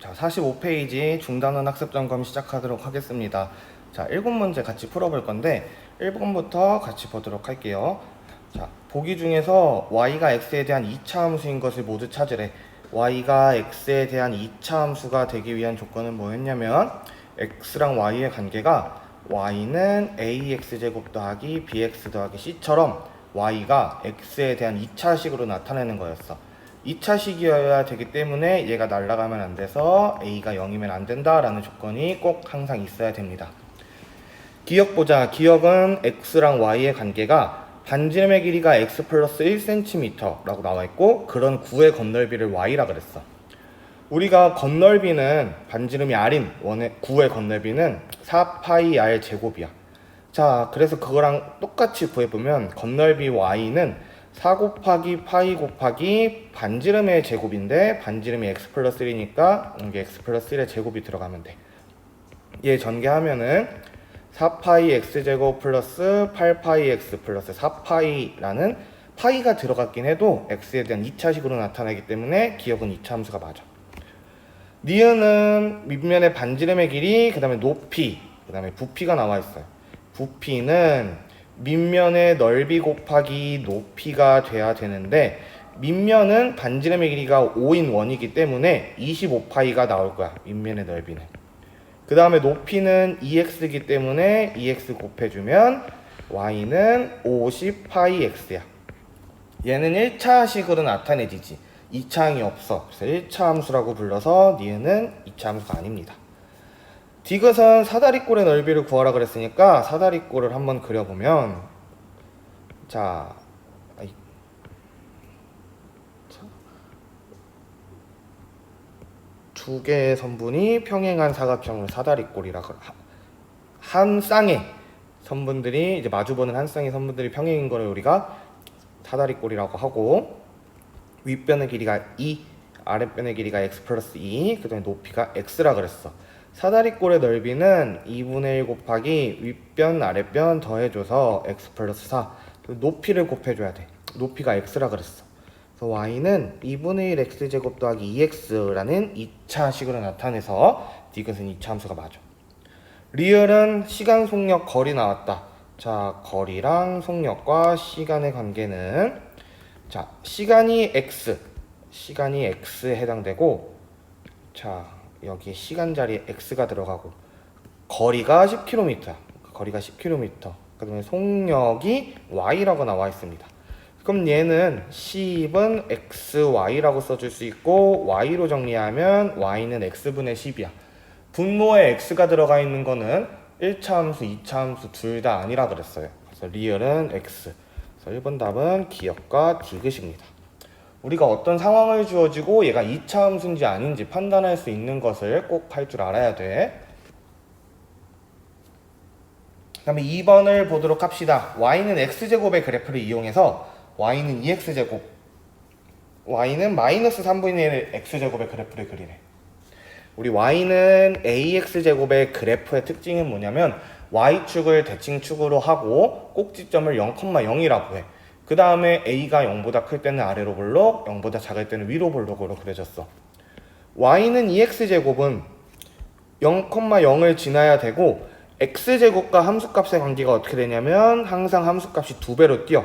자, 45페이지 중단원 학습 점검 시작하도록 하겠습니다. 자, 7문제 같이 풀어볼 건데 1번부터 같이 보도록 할게요. 자, 보기 중에서 y가 x에 대한 2차 함수인 것을 모두 찾으래. y가 x에 대한 2차 함수가 되기 위한 조건은 뭐였냐면 x랑 y의 관계가 y는 ax제곱 더하기 bx 더하기 c처럼 y가 x에 대한 2차식으로 나타내는 거였어. 2차식이어야 되기 때문에 얘가 날아가면 안 돼서 a가 0이면 안 된다라는 조건이 꼭 항상 있어야 됩니다. 기억 보자. 기억은 x랑 y의 관계가 반지름의 길이가 x 플러스 1cm 라고 나와 있고 그런 구의 건널비를 y라 그랬어. 우리가 건널비는 반지름이 r인 구의 건널비는 4파이 r 제곱이야. 자, 그래서 그거랑 똑같이 구해보면 건널비 y는 4 곱하기 파이 곱하기 반지름의 제곱인데 반지름이 x 플러스 1이니까 이게 x 플러스 1의 제곱이 들어가면 돼. 얘 전개하면은 4파이 x제곱 플러스 8파이 x 플러스 4파이라는 파이가 들어갔긴 해도 x에 대한 2차식으로 나타나기 때문에 기억은 2차 함수가 맞아. 니은은 밑면의 반지름의 길이, 그 다음에 높이, 그 다음에 부피가 나와 있어요. 부피는 밑면의 넓이 곱하기 높이가 돼야 되는데 밑면은 반지름의 길이가 5인 원이기 때문에 25파이가 나올 거야. 밑면의 넓이는. 그 다음에 높이는 2x이기 때문에 2x 곱해주면 y는 50파이 x야. 얘는 1차식으로 나타내지지 2차항이 없어. 그래서 1차 함수라고 불러서 니은은 2차 함수가 아닙니다. 디귿은 사다리꼴의 넓이를 구하라 그랬으니까 사다리꼴을 한번 그려보면 자, 두 개의 선분이 평행한 사각형을 사다리꼴이라 한 쌍의 선분들이 이제 마주보는 한 쌍의 선분들이 평행인 거를 우리가 사다리꼴이라고 하고 윗변의 길이가 2, 아랫변의 길이가 x 플러스 2, 그 다음에 높이가 x라 그랬어. 사다리꼴의 넓이는 2분의 1 곱하기 윗변 아랫변 더해줘서 x 플러스 4 높이를 곱해줘야 돼. 높이가 x라 그랬어. 그래서 y는 2분의 1 x제곱 더하기 2x라는 2차식으로 나타내서 디귿은 2차 함수가 맞아. 리을은 시간, 속력, 거리 나왔다. 자, 거리랑 속력과 시간의 관계는 자, 시간이 x에 해당되고 자, 여기 시간 자리에 x가 들어가고 거리가 10km, 거리가 10km. 그다음에 속력이 y라고 나와 있습니다. 그럼 얘는 10은 xy라고 써줄 수 있고 y로 정리하면 y는 x분의 10이야. 분모에 x가 들어가 있는 거는 1차 함수, 2차 함수 둘 다 아니라 그랬어요. 그래서 리얼은 x. 그래서 1번 답은 기억과 디귿입니다. 우리가 어떤 상황을 주어지고 얘가 2차 함수인지 아닌지 판단할 수 있는 것을 꼭 할 줄 알아야 돼. 그 다음에 2번을 보도록 합시다. y는 x제곱의 그래프를 이용해서 y는 2x제곱, y는 마이너스 3분의 1 x제곱의 그래프를 그리래. 우리 y는 ax제곱의 그래프의 특징은 뭐냐면 y축을 대칭축으로 하고 꼭지점을 0,0이라고 해. 그 다음에 a가 0보다 클 때는 아래로 볼록, 0보다 작을 때는 위로 볼록으로 그려졌어. y는 2x제곱은 0,0을 지나야 되고 x제곱과 함수값의 관계가 어떻게 되냐면 항상 함수값이 2배로 뛰어.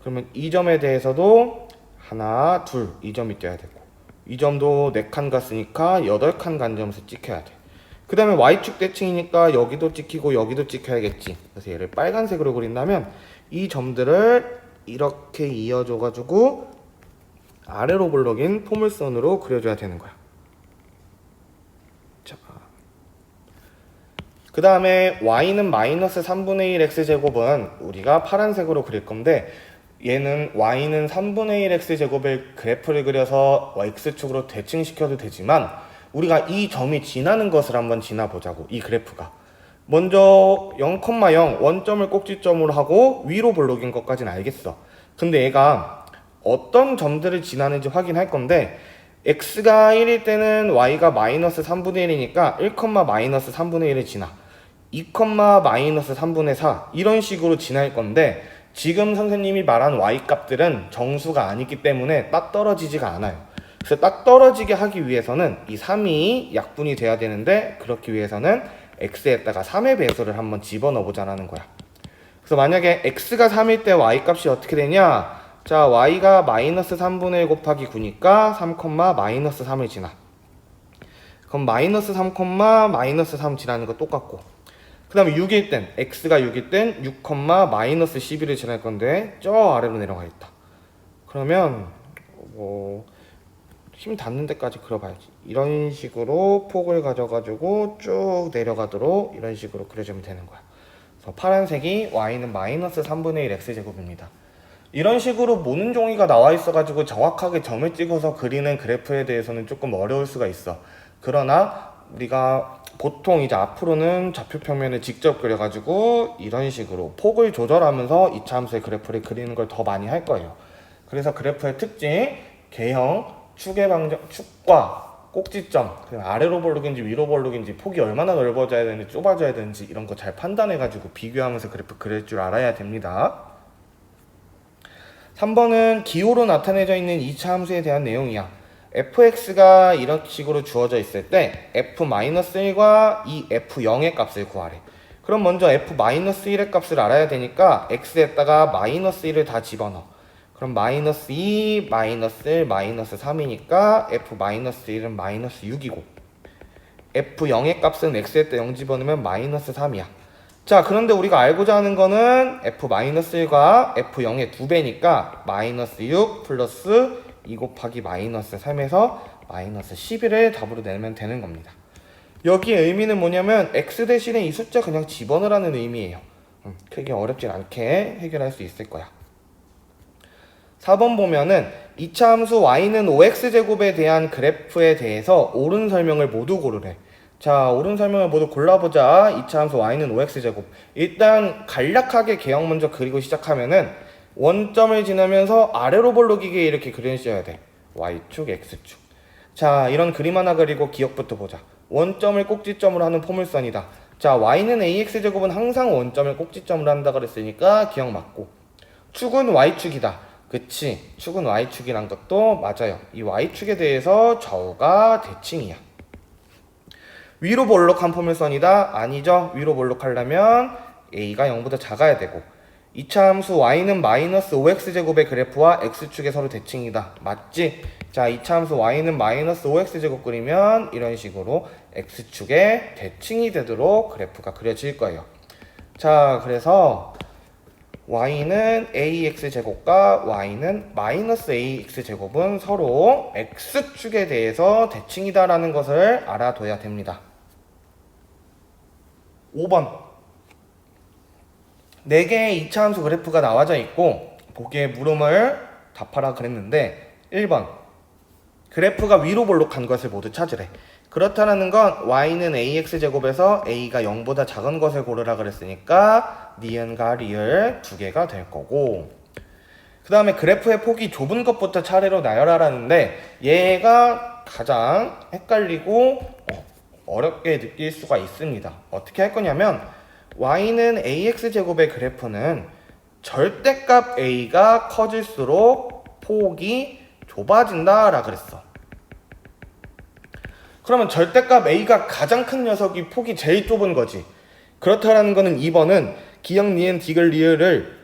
그러면 이 점에 대해서도 하나, 둘, 이 점이 뛰어야 되고 이 점도 4칸 갔으니까 8칸 간 점에서 찍혀야 돼. 그 다음에 y축 대칭이니까 여기도 찍히고 여기도 찍혀야겠지. 그래서 얘를 빨간색으로 그린다면 이 점들을 이렇게 이어줘가지고 아래로 볼록인 포물선으로 그려줘야 되는 거야. 자, 그 다음에 y는 마이너스 3분의 1 x제곱은 우리가 파란색으로 그릴 건데 얘는 y는 3분의 1 x제곱의 그래프를 그려서 x축으로 대칭시켜도 되지만 우리가 이 점이 지나는 것을 한번 지나보자고. 이 그래프가 먼저 0,0 원점을 꼭지점으로 하고 위로 볼록인 것까지는 알겠어. 근데 얘가 어떤 점들을 지나는지 확인할 건데 x가 1일 때는 y가 마이너스 3분의 1이니까 1, 마이너스 3분의 1을 지나 2, 마이너스 3분의 4 이런 식으로 지날 건데 지금 선생님이 말한 y 값들은 정수가 아니기 때문에 딱 떨어지지가 않아요. 그래서 딱 떨어지게 하기 위해서는 이 3이 약분이 돼야 되는데, 그렇기 위해서는 x에다가 3의 배수를 한번 집어넣어 보자라는 거야. 그래서 만약에 x가 3일 때 y 값이 어떻게 되냐? 자, y가 마이너스 3분의 1 곱하기 9니까 3, 마이너스 3을 지나. 그럼 마이너스 3, 마이너스 3 지나는 거 똑같고, 그 다음에 6일 땐, x가 6일 땐 6, 마이너스 11을 지날 건데 저 아래로 내려가 있다. 그러면 힘 닿는 데까지 그려봐야지. 이런 식으로 폭을 가져가지고 쭉 내려가도록 이런 식으로 그려주면 되는 거야. 그래서 파란색이 y는 마이너스 3분의 1 x제곱입니다. 이런 식으로 모는 종이가 나와 있어가지고 정확하게 점을 찍어서 그리는 그래프에 대해서는 조금 어려울 수가 있어. 그러나 우리가 보통 이제 앞으로는 좌표 평면을 직접 그려가지고 이런 식으로 폭을 조절하면서 이차함수의 그래프를 그리는 걸 더 많이 할 거예요. 그래서 그래프의 특징, 개형, 축의 방정, 축과 꼭지점, 아래로 볼록인지 위로 볼록인지, 폭이 얼마나 넓어져야 되는지 좁아져야 되는지 이런 거 잘 판단해가지고 비교하면서 그래프 그릴 줄 알아야 됩니다. 3번은 기호로 나타내져 있는 2차 함수에 대한 내용이야. fx가 이런 식으로 주어져 있을 때 f-1과 이 f0의 값을 구하래. 그럼 먼저 f-1의 값을 알아야 되니까 x에다가 마이너스 1을 다 집어넣어. 그럼 마이너스 2, 마이너스 1, 마이너스 3이니까 f-1은 마이너스 6이고, f0의 값은 x에다 0 집어넣으면 마이너스 3이야. 자, 그런데 우리가 알고자 하는 거는 f-1과 f0의 2배니까 마이너스 6 플러스 2 곱하기 마이너스 3에서 마이너스 11을 답으로 내면 되는 겁니다. 여기의 의미는 뭐냐면 x 대신에 이 숫자 그냥 집어넣으라는 의미예요. 크게 어렵진 않게 해결할 수 있을 거야. 4번 보면은 2차 함수 y는 5x제곱에 대한 그래프에 대해서 옳은 설명을 모두 고르래. 자, 옳은 설명을 모두 골라보자. 2차 함수 y는 5x제곱. 일단 간략하게 개형 먼저 그리고 시작하면은 원점을 지나면서 아래로 볼록이게 이렇게 그려줘야 돼. y축, x축. 자, 이런 그림 하나 그리고 기억부터 보자. 원점을 꼭지점으로 하는 포물선이다. 자, y는 ax제곱은 항상 원점을 꼭지점으로 한다 그랬으니까 기억 맞고, 축은 y축이다. 그치, 축은 y축이란 것도 맞아요. 이 y축에 대해서 좌우가 대칭이야. 위로 볼록한 포물선이다? 아니죠. 위로 볼록하려면 a가 0보다 작아야 되고, 2차 함수 y는 마이너스 5x제곱의 그래프와 x축에 서로 대칭이다. 맞지? 자, 2차 함수 y는 마이너스 5x제곱 그리면 이런 식으로 x축에 대칭이 되도록 그래프가 그려질 거예요. 자, 그래서 y는 ax제곱과 y는 마이너스 ax제곱은 서로 x축에 대해서 대칭이다라는 것을 알아둬야 됩니다. 5번 4개의 2차 함수 그래프가 나와져 있고 보기에 물음을 답하라 그랬는데, 1번 그래프가 위로 볼록한 것을 모두 찾으래. 그렇다는 건 y는 ax제곱에서 a가 0보다 작은 것을 고르라 그랬으니까 니은과 리을 두 개가 될 거고, 그 다음에 그래프의 폭이 좁은 것부터 차례로 나열하라는데 얘가 가장 헷갈리고 어렵게 느낄 수가 있습니다. 어떻게 할 거냐면 y는 ax제곱의 그래프는 절대값 a가 커질수록 폭이 좁아진다 라 그랬어. 그러면 절대값 a가 가장 큰 녀석이 폭이 제일 좁은 거지. 그렇다라는 거는 2번은 기역, 니은, 디귿, 리을을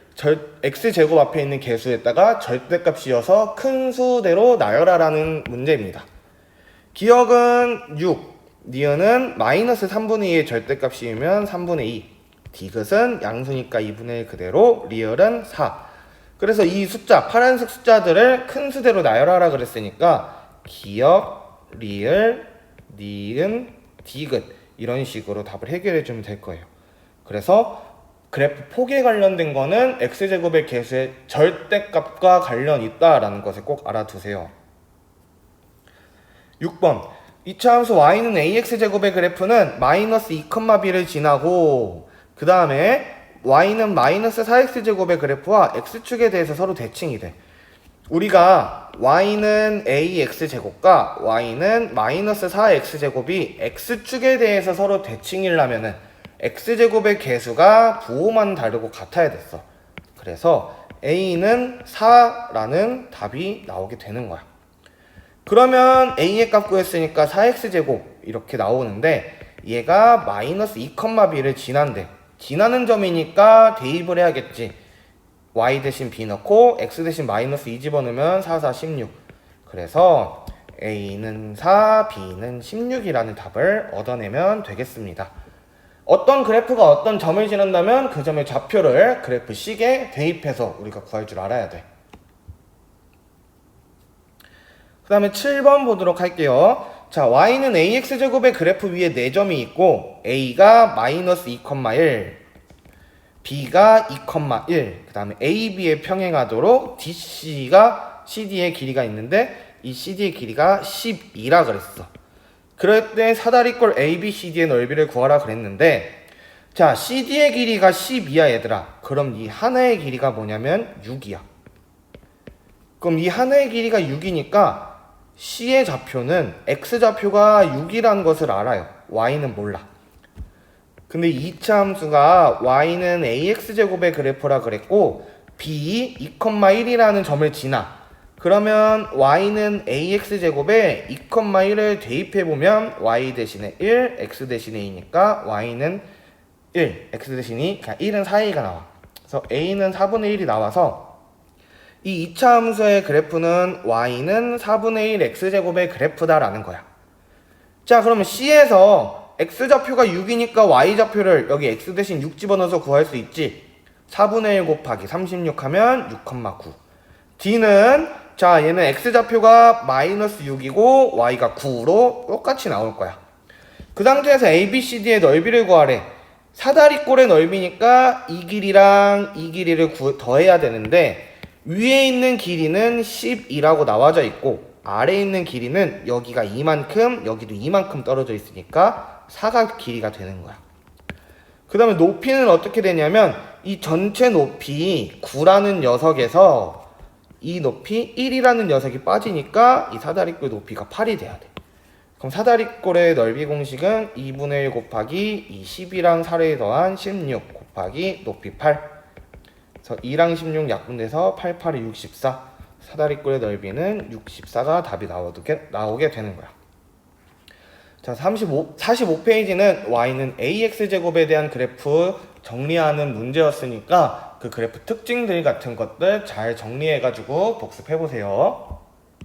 x제곱 앞에 있는 개수에다가 절대값이어서 큰 수대로 나열하라는 문제입니다. 기역은 6, 니은은 마이너스 3분의 2의 절대값이면 3분의 2, 디귿은 양수니까 2분의 1 그대로, 리을은 4. 그래서 이 숫자, 파란색 숫자들을 큰 수대로 나열하라 그랬으니까 기역, 리을, 니은, 디귿 이런 식으로 답을 해결해 주면 될 거예요. 그래서 그래프 폭에 관련된 거는 x제곱의 개수의 절대값과 관련이 있다라는 것을 꼭 알아두세요. 6번 2차 함수 y는 ax제곱의 그래프는 마이너스 2,b를 지나고, 그 다음에 y는 마이너스 4x제곱의 그래프와 x축에 대해서 서로 대칭이 돼. 우리가 y는 ax제곱과 y는 마이너스 4x제곱이 x축에 대해서 서로 대칭이려면은 x제곱의 개수가 부호만 다르고 같아야 됐어. 그래서 a는 4라는 답이 나오게 되는 거야. 그러면 a의 값 구했으니까 4x제곱 이렇게 나오는데 얘가 마이너스 2,b를 지난대. 지나는 점이니까 대입을 해야겠지. y 대신 b 넣고 x 대신 마이너스 2 집어넣으면 4, 4, 16. 그래서 a는 4, b는 16이라는 답을 얻어내면 되겠습니다. 어떤 그래프가 어떤 점을 지난다면 그 점의 좌표를 그래프식에 대입해서 우리가 구할 줄 알아야 돼. 그 다음에 7번 보도록 할게요. 자, y는 ax제곱의 그래프 위에 4점이 있고 a가 마이너스 2,1, b가 2,1, 그 다음에 ab에 평행하도록 DC가 CD의 길이가 있는데 이 CD의 길이가 12라 그랬어. 그럴 때 사다리꼴 ABCD의 넓이를 구하라 그랬는데 자, CD의 길이가 12야 얘들아. 그럼 이 하나의 길이가 뭐냐면 6이야. 그럼 이 하나의 길이가 6이니까 C의 좌표는 X좌표가 6이라는 것을 알아요. Y는 몰라. 근데 2차 함수가 Y는 AX제곱의 그래프라 그랬고 B 2,1이라는 점을 지나. 그러면 Y는 AX제곱에 2,1을 대입해보면 Y 대신에 1, X 대신에 2니까 Y는 1, X 대신에 2, 그냥 1은 4A가 나와. 그래서 A는 4분의 1이 나와서 이 2차 함수의 그래프는 y는 4분의 1 x제곱의 그래프다라는 거야. 자, 그러면 C에서 x좌표가 6이니까 y좌표를 여기 x 대신 6 집어넣어서 구할 수 있지. 4분의 1 곱하기 36 하면 6,9. D는 자, 얘는 x좌표가 마이너스 6이고 y가 9로 똑같이 나올 거야. 그 상태에서 ABCD의 넓이를 구하래. 사다리꼴의 넓이니까 이 길이랑 이 길이를 더해야 되는데 위에 있는 길이는 12라고 나와져 있고 아래에 있는 길이는 여기가 이만큼 여기도 이만큼 떨어져 있으니까 4가 길이가 되는 거야. 그 다음에 높이는 어떻게 되냐면 이 전체 높이 9라는 녀석에서 이 높이 1이라는 녀석이 빠지니까 이 사다리꼴 높이가 8이 돼야 돼. 그럼 사다리꼴의 넓이 공식은 2분의 1 곱하기 이 10이랑 4를 더한 16 곱하기 높이 8. 그래서 2랑 16 약분돼서 8, 8이 64. 사다리꼴의 넓이는 64가 답이 나오게 되는 거야. 자, 45페이지는 y는 ax제곱에 대한 그래프 정리하는 문제였으니까 그 그래프 특징들 같은 것들 잘 정리해가지고 복습해보세요.